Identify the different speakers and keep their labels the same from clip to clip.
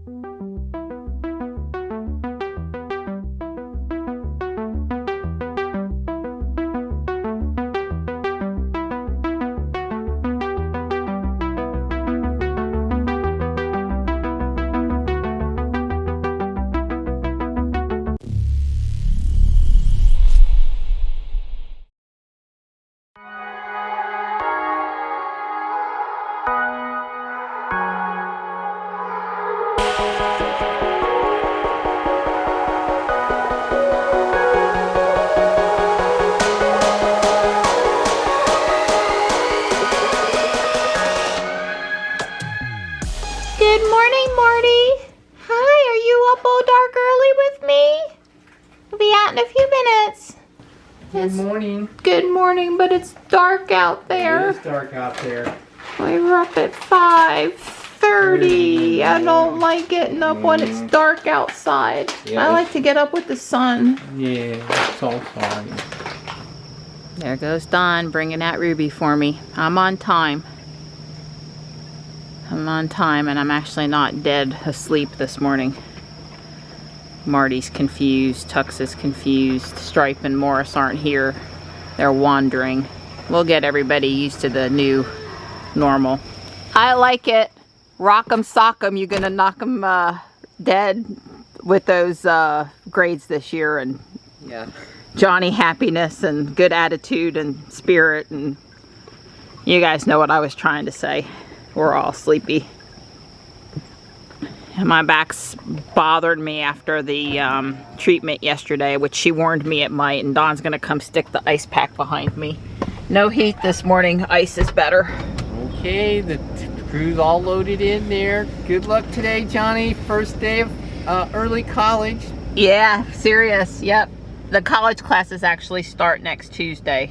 Speaker 1: Good morning, Marty. Hi, are you up all dark early with me? We'll be out in a few minutes.
Speaker 2: Good morning.
Speaker 1: Good morning, but it's dark out there.
Speaker 2: It is dark out there.
Speaker 1: We were up at 5:30. I don't like getting up when it's dark outside.
Speaker 2: Yeah.
Speaker 1: I like to get up with the sun.
Speaker 2: Yeah, it's all fine.
Speaker 1: There goes Don bringing out Ruby for me. I'm on time. I'm on time, and I'm actually not dead asleep this morning. Marty's confused, Tux is confused, Stripe and Morris aren't here. They're wandering. We'll get everybody used to the new normal. I like it. Rock 'em, sock 'em. You're gonna knock 'em dead with those grades this year, and
Speaker 2: Yeah.
Speaker 1: Johnny happiness and good attitude and spirit, and you guys know what I was trying to say. We're all sleepy. And my back's bothered me after the treatment yesterday, which she warned me it might, and Dawn's gonna come stick the ice pack behind me. No heat this morning, ice is better.
Speaker 2: Okay, the crew's all loaded in there. Good luck today, Johnny. First day of early college.
Speaker 1: Yeah, serious, yep. The college classes actually start next Tuesday.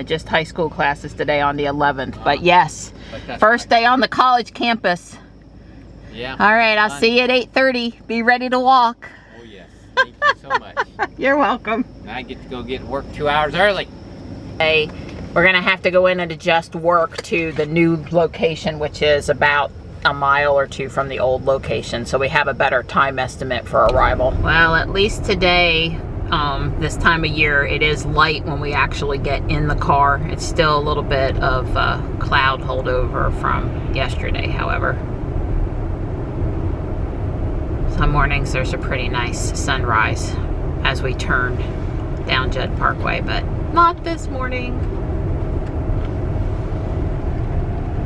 Speaker 1: Just high school classes today on the 11th, but yes, first day on the college campus.
Speaker 2: Yeah.
Speaker 1: All right, I'll see you at 8:30. Be ready to walk.
Speaker 2: Oh yes, thank you so much.
Speaker 1: You're welcome.
Speaker 2: Now I get to go get work 2 hours early.
Speaker 1: Hey, we're gonna have to go in and adjust work to the new location, which is about a mile or two from the old location, so we have a better time estimate for arrival. Well, at least today, this time of year, it is light when we actually get in the car. It's still a little bit of cloud holdover from yesterday, however. Some mornings there's a pretty nice sunrise as we turn down Judd Parkway, but not this morning.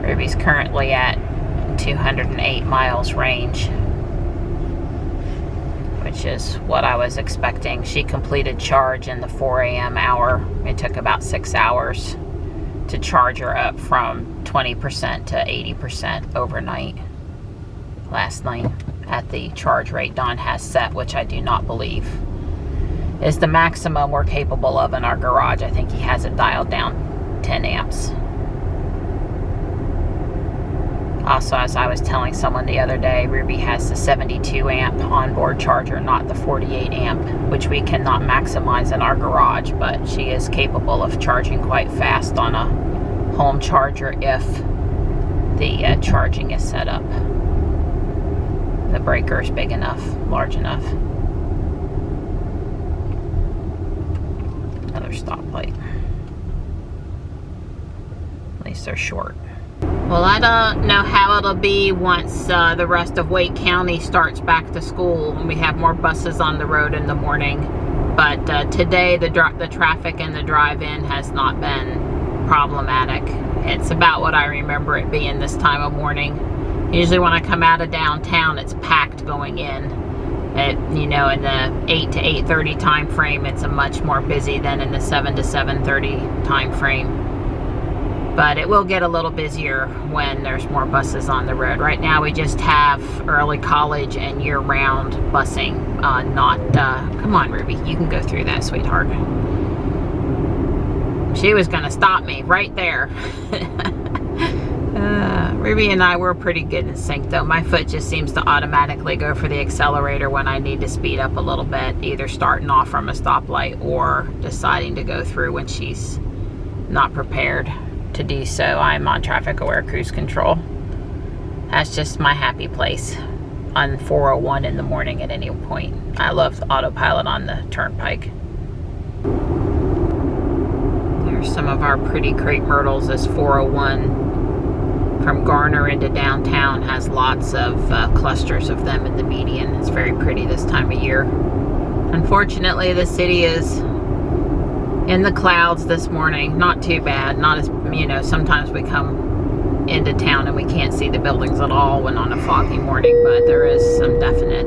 Speaker 1: Ruby's currently at 208 miles range, which is what I was expecting. She completed charge in the 4 a.m. hour. It took about 6 hours to charge her up from 20% to 80% overnight last night at the charge rate Don has set, which I do not believe is the maximum we're capable of in our garage. I think he has it dialed down 10 amps. Also, as I was telling someone the other day, Ruby has the 72 amp onboard charger, not the 48 amp, which we cannot maximize in our garage, but she is capable of charging quite fast on a home charger if the charging is set up. The breaker is big enough, large enough. Another stoplight. At least they're short. Well, I don't know how it'll be once the rest of Wake County starts back to school and we have more buses on the road in the morning. But today the traffic in the drive-in has not been problematic. It's about what I remember it being this time of morning. Usually when I come out of downtown, it's packed going in. You know, in the 8 to 8:30 time frame, it's a much more busy than in the 7 to 7:30 time frame. But it will get a little busier when there's more buses on the road. Right now we just have early college and year-round busing, come on Ruby, you can go through that, sweetheart. She was gonna stop me right there. Ruby and I were pretty good in sync though. My foot just seems to automatically go for the accelerator when I need to speed up a little bit, either starting off from a stoplight or deciding to go through when she's not prepared to do so. I'm on traffic aware cruise control. That's just my happy place. on 401 in the morning at any point. I love autopilot on the turnpike. Here's some of our pretty crepe myrtles. This 401 from Garner into downtown has lots of clusters of them in the median. It's very pretty this time of year. Unfortunately, the city is in the clouds this morning. Not too bad. Not as, you know, sometimes we come into town and we can't see the buildings at all when on a foggy morning, but there is some definite,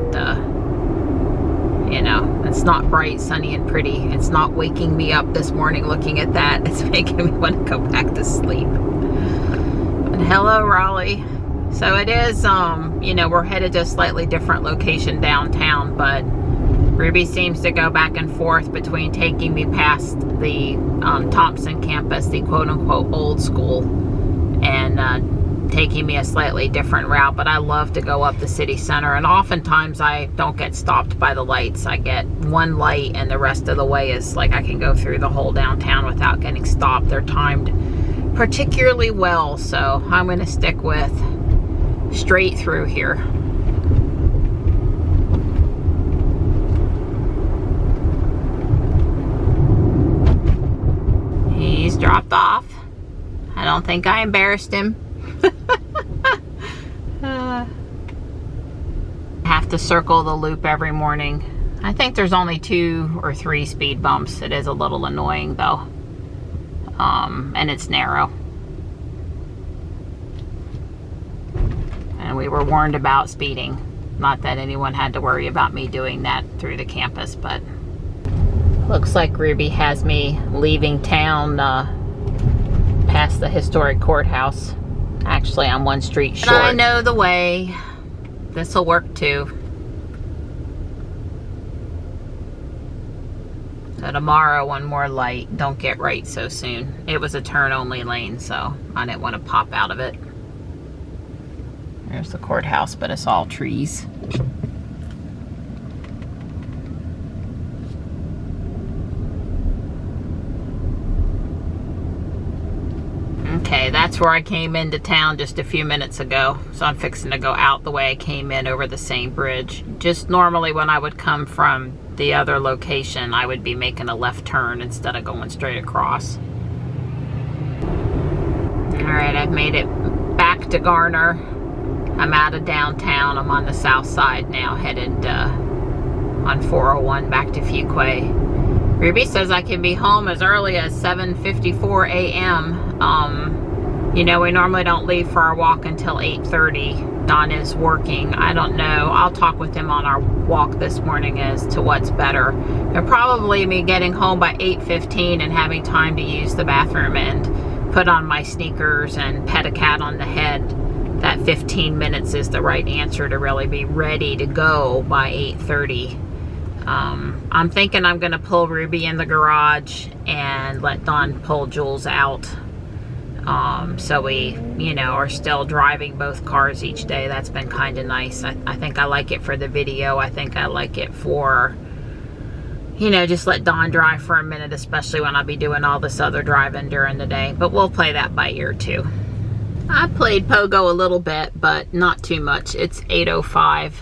Speaker 1: you know, it's not bright, sunny, and pretty. It's not waking me up this morning looking at that. It's making me want to go back to sleep. But hello, Raleigh. So it is, you know, we're headed to a slightly different location downtown, but Ruby seems to go back and forth between taking me past the Thompson campus, the quote-unquote old school, and taking me a slightly different route. But I love to go up the city center, and oftentimes I don't get stopped by the lights. I get one light and the rest of the way is like I can go through the whole downtown without getting stopped. They're timed particularly well, so I'm going to stick with straight through here. He's dropped off. I don't think I embarrassed him. I have to circle the loop every morning. I think there's only 2 or 3 speed bumps. It is a little annoying though. And it's narrow. And we were warned about speeding. Not that anyone had to worry about me doing that through the campus, but looks like Ruby has me leaving town past the historic courthouse. Actually, I'm one street short. I know the way. This'll work too. So tomorrow, one more light. Don't get right so soon. It was a turn-only lane, so I didn't want to pop out of it. There's the courthouse, but it's all trees. Okay, that's where I came into town just a few minutes ago. So I'm fixing to go out the way I came in over the same bridge. Just normally when I would come from the other location, I would be making a left turn instead of going straight across. Alright, I've made it back to Garner. I'm out of downtown. I'm on the south side now, headed on 401 back to Fuquay. Ruby says I can be home as early as 7:54 a.m. You know, we normally don't leave for our walk until 8:30. Don is working. I don't know. I'll talk with him on our walk this morning as to what's better. It'll probably be getting home by 8:15 and having time to use the bathroom and put on my sneakers and pet a cat on the head. That 15 minutes is the right answer to really be ready to go by 8:30. I'm thinking I'm going to pull Ruby in the garage and let Dawn pull Jules out. So we, you know, are still driving both cars each day. That's been kind of nice. I think I like it for the video. I think I like it for, you know, just let Dawn drive for a minute, especially when I'll be doing all this other driving during the day. But we'll play that by ear too. I played Pogo a little bit, but not too much. It's 8:05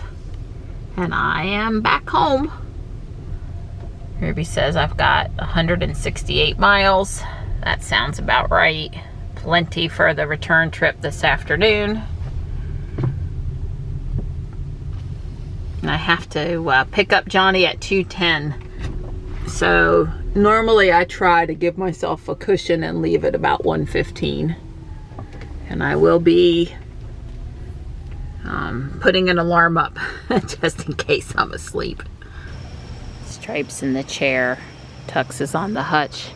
Speaker 1: and I am back home. Ruby says I've got 168 miles. That sounds about right. Plenty for the return trip this afternoon. And I have to pick up Johnny at 2:10. So normally I try to give myself a cushion and leave at about 1:15. And I will be putting an alarm up just in case I'm asleep. Stripes in the chair. Tux is on the hutch.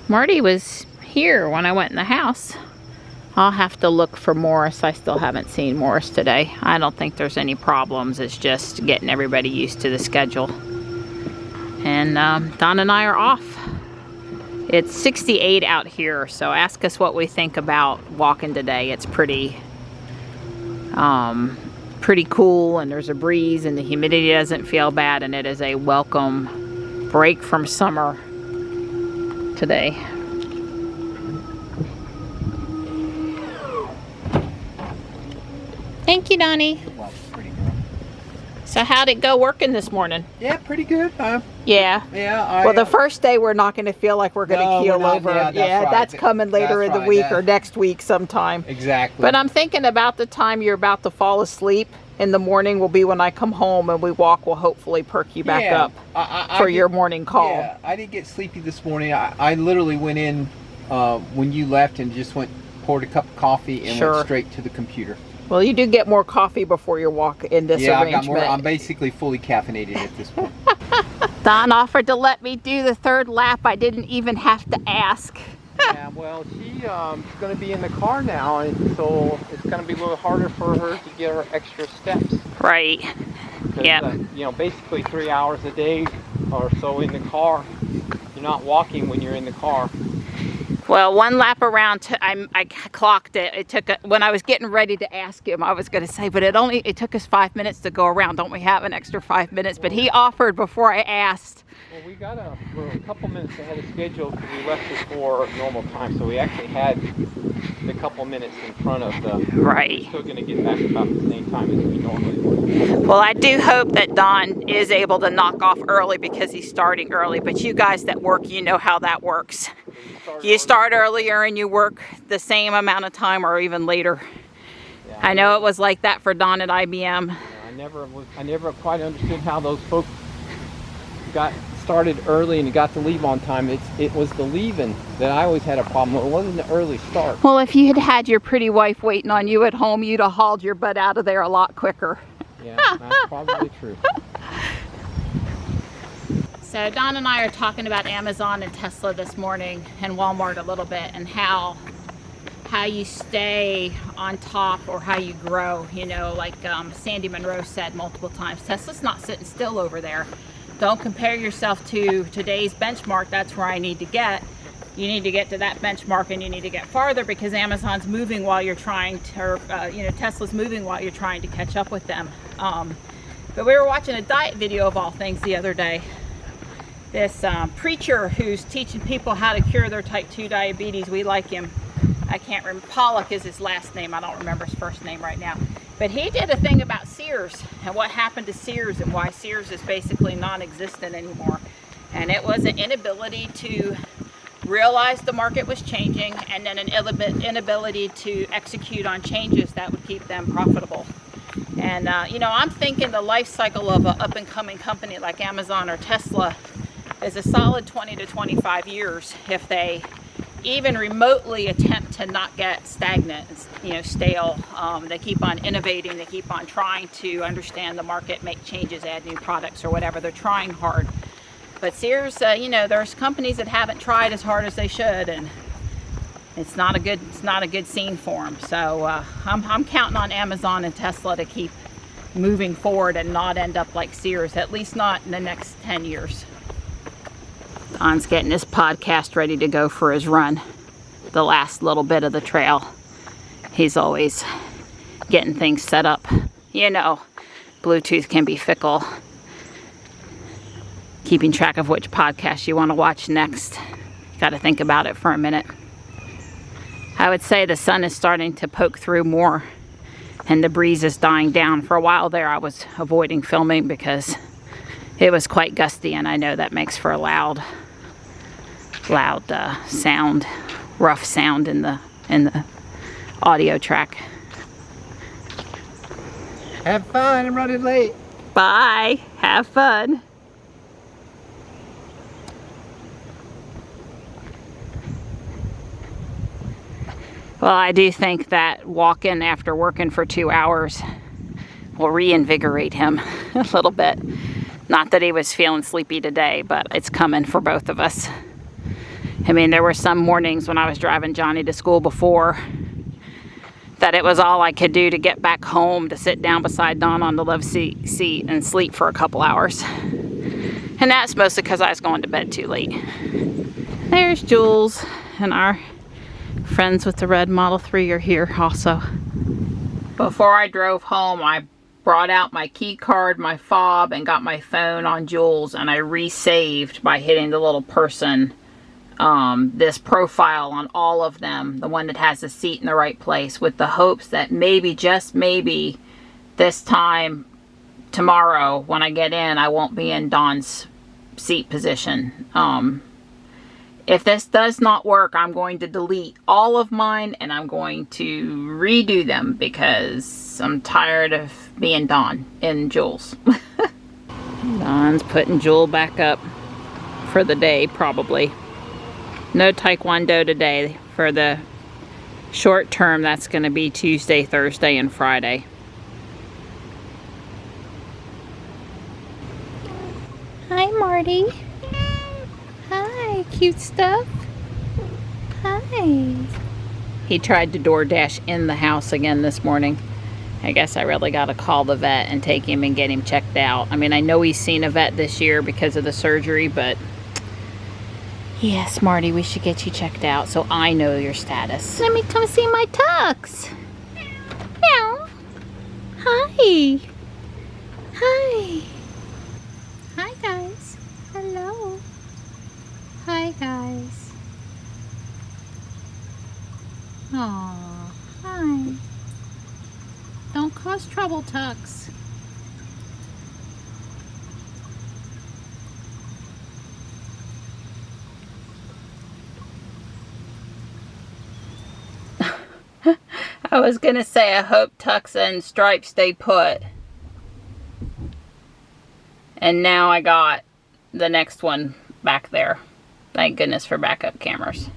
Speaker 1: Marty was here when I went in the house. I'll have to look for Morris. I still haven't seen Morris today. I don't think there's any problems. It's just getting everybody used to the schedule. And Don and I are off. It's 68 out here, so ask us what we think about walking today. It's pretty cool, and there's a breeze, and the humidity doesn't feel bad, and it is a welcome break from summer today. Thank you, Donnie.
Speaker 2: Pretty girl.
Speaker 1: So how'd it go working this morning?
Speaker 2: Yeah, pretty good.
Speaker 1: Yeah.
Speaker 2: Yeah.
Speaker 1: Well, the first day we're not going to feel like we're going to keel over.
Speaker 2: Yeah,
Speaker 1: that's coming later in the week or next week sometime.
Speaker 2: Exactly.
Speaker 1: But I'm thinking about the time you're about to fall asleep in the morning will be when I come home and we walk will hopefully perk you back up for your morning call.
Speaker 2: Yeah, I didn't get sleepy this morning. I literally went in when you left and just poured a cup of coffee and went straight to the computer.
Speaker 1: Well, you do get more coffee before you walk in this arrangement.
Speaker 2: I got more. I'm basically fully caffeinated at this point.
Speaker 1: Don offered to let me do the third lap. I didn't even have to ask.
Speaker 2: Yeah, well, she's going to be in the car now, and so it's going to be a little harder for her to get her extra steps.
Speaker 1: Right.
Speaker 2: Yeah. You know, basically 3 hours a day or so in the car. You're not walking when you're in the car.
Speaker 1: Well, one lap around, I clocked it. It took, when I was getting ready to ask him, I was going to say, but it took us 5 minutes to go around. Don't we have an extra 5 minutes? But he offered before I asked.
Speaker 2: Well, we're a couple minutes ahead of schedule because we left before normal time. So we actually had a couple minutes in front of the...
Speaker 1: Right.
Speaker 2: We're still going to get back about the same time as we normally would.
Speaker 1: Well, I do hope that Don is able to knock off early because he's starting early. But you guys that work, you know how that works. You start earlier and you work the same amount of time or even later. Yeah, I know it was like that for Don at IBM.
Speaker 2: Yeah, I never quite understood how those folks got started early and got to leave on time. It was the leaving that I always had a problem with. It wasn't the early start.
Speaker 1: Well, if you had had your pretty wife waiting on you at home, you'd have hauled your butt out of there a lot quicker.
Speaker 2: Yeah, that's probably true.
Speaker 1: So Don and I are talking about Amazon and Tesla this morning and Walmart a little bit and how you stay on top or how you grow. You know, like Sandy Monroe said multiple times, Tesla's not sitting still over there. Don't compare yourself to today's benchmark. That's where I need to get. You need to get to that benchmark and you need to get farther because Amazon's moving while you're trying to, or, Tesla's moving while you're trying to catch up with them. But we were watching a diet video of all things the other day. This preacher who's teaching people how to cure their type 2 diabetes. We like him. I can't remember. Pollock is his last name. I don't remember his first name right now. But he did a thing about Sears and what happened to Sears and why Sears is basically non-existent anymore. And it was an inability to realize the market was changing and then an inability to execute on changes that would keep them profitable. And, I'm thinking the life cycle of an up-and-coming company like Amazon or Tesla is a solid 20 to 25 years if they even remotely attempt to not get stagnant, stale. They keep on innovating, they keep on trying to understand the market, make changes, add new products or whatever. They're trying hard. But Sears, there's companies that haven't tried as hard as they should, and it's not a good scene for them. So I'm counting on Amazon and Tesla to keep moving forward and not end up like Sears, at least not in the next 10 years. Don's getting his podcast ready to go for his run. The last little bit of the trail. He's always getting things set up. Bluetooth can be fickle. Keeping track of which podcast you want to watch next. Got to think about it for a minute. I would say the sun is starting to poke through more and the breeze is dying down. For a while there I was avoiding filming because it was quite gusty and I know that makes for a loud sound, rough sound in the audio track.
Speaker 2: Have fun, I'm running late.
Speaker 1: Bye, have fun. Well, I do think that walking after working for 2 hours will reinvigorate him a little bit. Not that he was feeling sleepy today, but it's coming for both of us. I mean, there were some mornings when I was driving Johnny to school before that it was all I could do to get back home, to sit down beside Don on the love seat and sleep for a couple hours. And that's mostly because I was going to bed too late. There's Jules and our friends with the red Model 3 are here also. Before I drove home, I brought out my key card, my fob, and got my phone on Jules, and I resaved by hitting the little person, this profile on all of them, the one that has the seat in the right place, with the hopes that maybe, just maybe, this time tomorrow when I get in, I won't be in Dawn's seat position. If this does not work, I'm going to delete all of mine and I'm going to redo them because I'm tired of being Dawn in Jules. Dawn's putting Jewel back up for the day, probably. No Taekwondo today. For the short term, that's going to be Tuesday, Thursday, and Friday. Hi, Marty. Hi, cute stuff. Hi. He tried to DoorDash in the house again this morning. I guess I really got to call the vet and take him and get him checked out. I mean, I know he's seen a vet this year because of the surgery, but yes, Marty, we should get you checked out so I know your status. Let me come see my tux. Meow. Hi. Hi. Hi, guys. Hello. Hi, guys. Aw, hi. Don't cause trouble, Tux. I was gonna say I hope Tux and Stripe stay put. And now I got the next one back there. Thank goodness for backup cameras.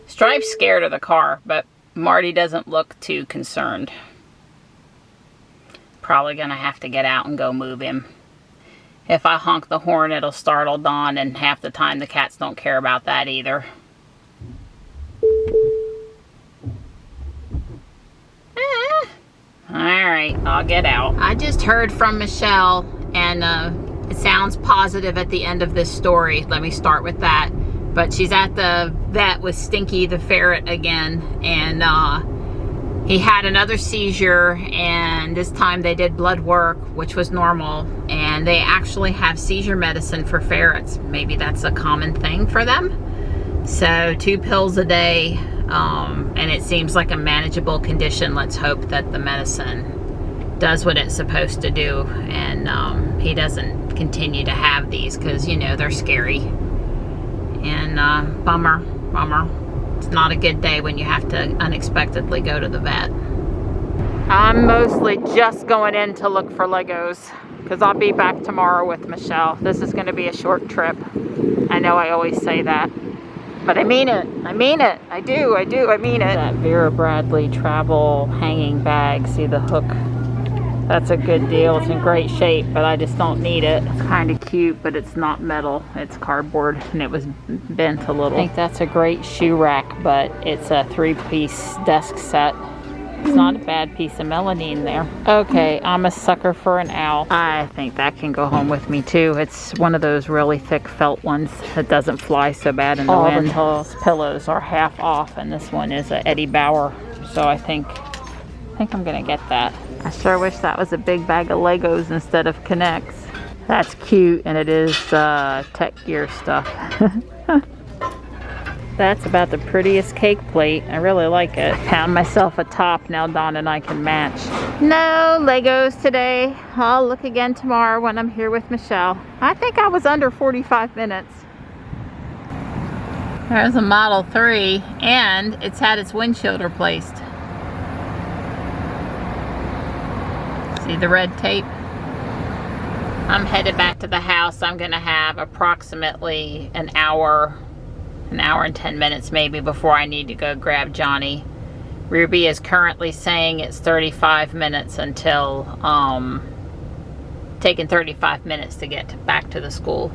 Speaker 1: Stripe's scared of the car, but Marty doesn't look too concerned. Probably gonna have to get out and go move him. If I honk the horn, it'll startle Dawn, and half the time the cats don't care about that either. Alright, I'll get out. I just heard from Michelle, and it sounds positive at the end of this story. Let me start with that. But she's at the vet with Stinky the ferret again, and he had another seizure, and this time they did blood work, which was normal, and they actually have seizure medicine for ferrets. Maybe that's a common thing for them. So 2 pills a day, and it seems like a manageable condition. Let's hope that the medicine does what it's supposed to do, and he doesn't continue to have these, because, you know, they're scary. And bummer. It's not a good day when you have to unexpectedly go to the vet. I'm mostly just going in to look for Legos, because I'll be back tomorrow with Michelle. This is going to be a short trip. I know I always say that, but I mean it. I mean it. I do. I mean it. That Vera Bradley travel hanging bag. See the hook? That's a good deal. It's in great shape, but I just don't need it. It's kind of cute, but it's not metal. It's cardboard, and it was bent a little. I think that's a great shoe rack, but it's a 3-piece desk set. It's not a bad piece of melamine there. Okay, I'm a sucker for an owl. I think that can go home with me too. It's one of those really thick felt ones that doesn't fly so bad in the wind. All the pillows are half off, and this one is a Eddie Bauer, so I think I'm gonna get that. I sure wish that was a big bag of Legos instead of Connects. That's cute, and it is tech gear stuff. That's about the prettiest cake plate. I really like it. I found myself a top. Now Dawn and I can match. No Legos today. I'll look again tomorrow when I'm here with Michelle. I think I was under 45 minutes. There's a Model 3, and it's had its windshield replaced. See the red tape? I'm headed back to the house. I'm gonna have approximately an hour and 10 minutes maybe before I need to go grab Johnny. Ruby is currently saying it's 35 minutes until, taking 35 minutes to get back to the school.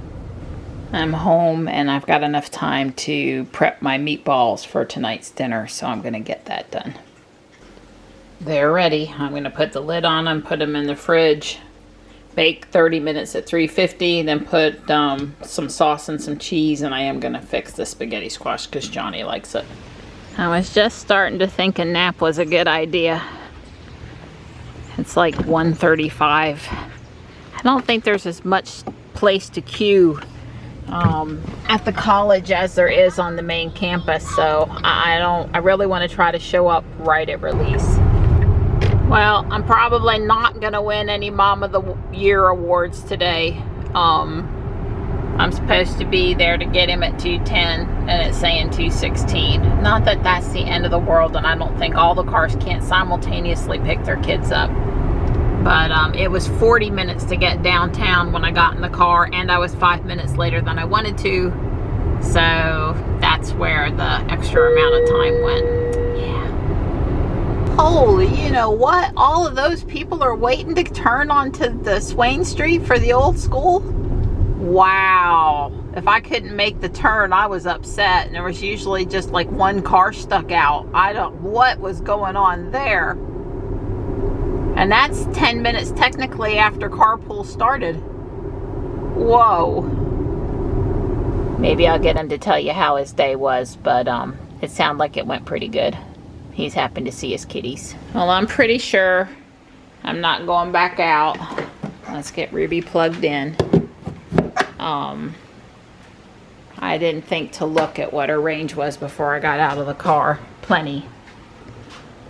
Speaker 1: I'm home and I've got enough time to prep my meatballs for tonight's dinner, so I'm gonna get that done. They're ready. I'm gonna put the lid on them, put them in the fridge, bake 30 minutes at 350, then put some sauce and some cheese, and I am gonna fix the spaghetti squash because Johnny likes it. I was just starting to think a nap was a good idea. It's like 1:35. I don't think there's as much place to queue at the college as there is on the main campus, so I really want to try to show up right at release. Well, I'm probably not gonna win any Mom of the Year awards today. I'm supposed to be there to get him at 210 and it's saying 216. Not that that's the end of the world, and I don't think all the cars can't simultaneously pick their kids up. But it was 40 minutes to get downtown when I got in the car, and I was 5 minutes later than I wanted to. So that's where the extra amount of time went. Yeah. Holy, you know what? All of those people are waiting to turn onto the Swain Street for the old school. Wow. If I couldn't make the turn, I was upset. And there was usually just like one car stuck out. What was going on there? And that's 10 minutes technically after carpool started. Whoa. Maybe I'll get him to tell you how his day was, but it sounded like it went pretty good. He's happy to see his kitties. Well, I'm pretty sure I'm not going back out. Let's get Ruby plugged in. I didn't think to look at what her range was before I got out of the car. Plenty.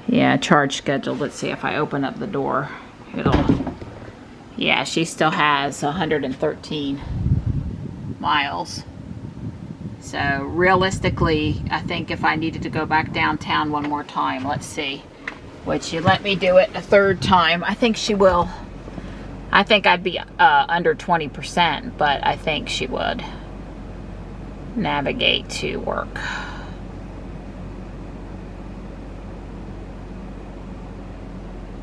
Speaker 1: Yeah, charge scheduled. Let's see if I open up the door. Yeah, she still has 113 miles. So realistically, I think if I needed to go back downtown one more time, let's see. Would she let me do it a third time? I think she will. I think I'd be under 20%, but I think she would. Navigate to work.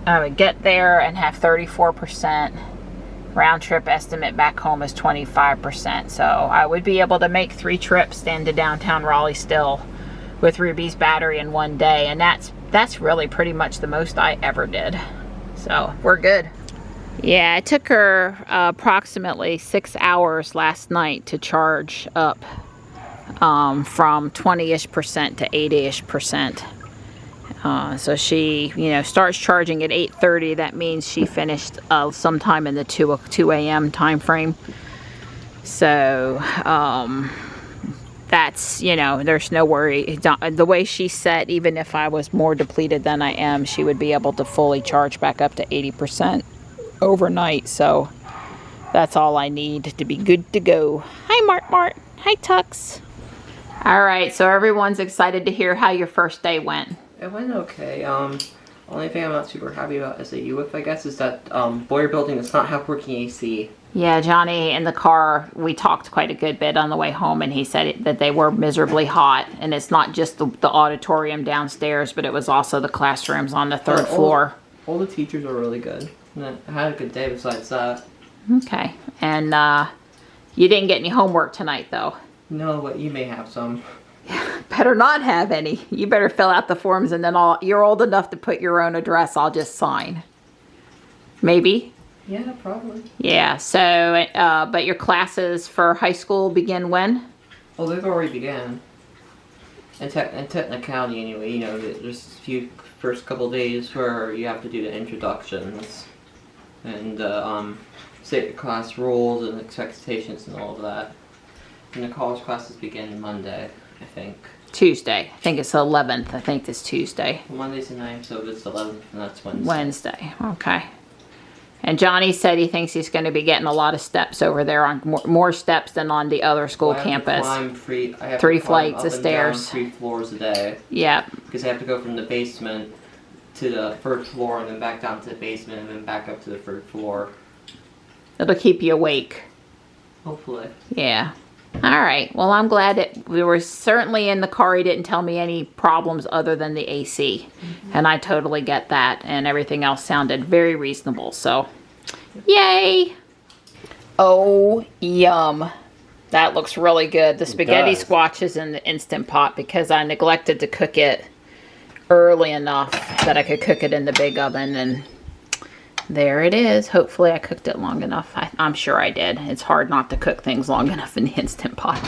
Speaker 1: I would get there and have 34%. Round trip estimate back home is 25%. So I would be able to make 3 trips into downtown Raleigh still with Ruby's battery in one day. And that's really pretty much the most I ever did. So we're good. Yeah, it took her approximately 6 hours last night to charge up from 20-ish% to 80-ish%. So she, starts charging at 8:30. That means she finished sometime in the 2 a.m. time frame. So that's, there's no worry. The way she's set, even if I was more depleted than I am, she would be able to fully charge back up to 80% overnight. So that's all I need to be good to go. Hi, Mart. Hi, Tux. All right, so everyone's excited to hear how your first day went.
Speaker 3: It went okay. Only thing I'm not super happy about SAU with, I guess, is that Boyer building does not have working AC.
Speaker 1: Yeah, Johnny, in the car, we talked quite a good bit on the way home, and he said that they were miserably hot. And it's not just the auditorium downstairs, but it was also the classrooms on the third floor.
Speaker 3: All the teachers were really good. And I had a good day besides that.
Speaker 1: Okay. And you didn't get any homework tonight, though?
Speaker 3: No, but you may have some.
Speaker 1: Better not have any. You better fill out the forms, and then you're old enough to put your own address. I'll just sign. Maybe?
Speaker 3: Yeah, probably.
Speaker 1: Yeah, so, but your classes for high school begin when?
Speaker 3: Well, they've already began. In technicality, anyway, there's a few first couple days where you have to do the introductions and state class rules and expectations and all of that. And the college classes begin Monday, I think.
Speaker 1: Tuesday. I think it's the 11th. I think it's Tuesday.
Speaker 3: Well, Monday's the 9th, so it's the 11th, and that's Wednesday.
Speaker 1: Wednesday. Okay. And Johnny said he thinks he's going to be getting a lot of steps over there, on more steps than on the other school campus.
Speaker 3: I have
Speaker 1: 3 flights of stairs.
Speaker 3: 3 floors a day.
Speaker 1: Yep.
Speaker 3: Because I have to go from the basement to the first floor, and then back down to the basement, and then back up to the third floor.
Speaker 1: It'll keep you awake.
Speaker 3: Hopefully.
Speaker 1: Yeah. All right. Well, I'm glad that we were certainly in the car. He didn't tell me any problems other than the AC. Mm-hmm. And I totally get that. And everything else sounded very reasonable. So, yay. Oh, yum. That looks really good. The spaghetti squash is in the Instant Pot because I neglected to cook it early enough that I could cook it in the big oven. And there it is. Hopefully I cooked it long enough. I'm sure I did. It's hard not to cook things long enough in the Instant Pot.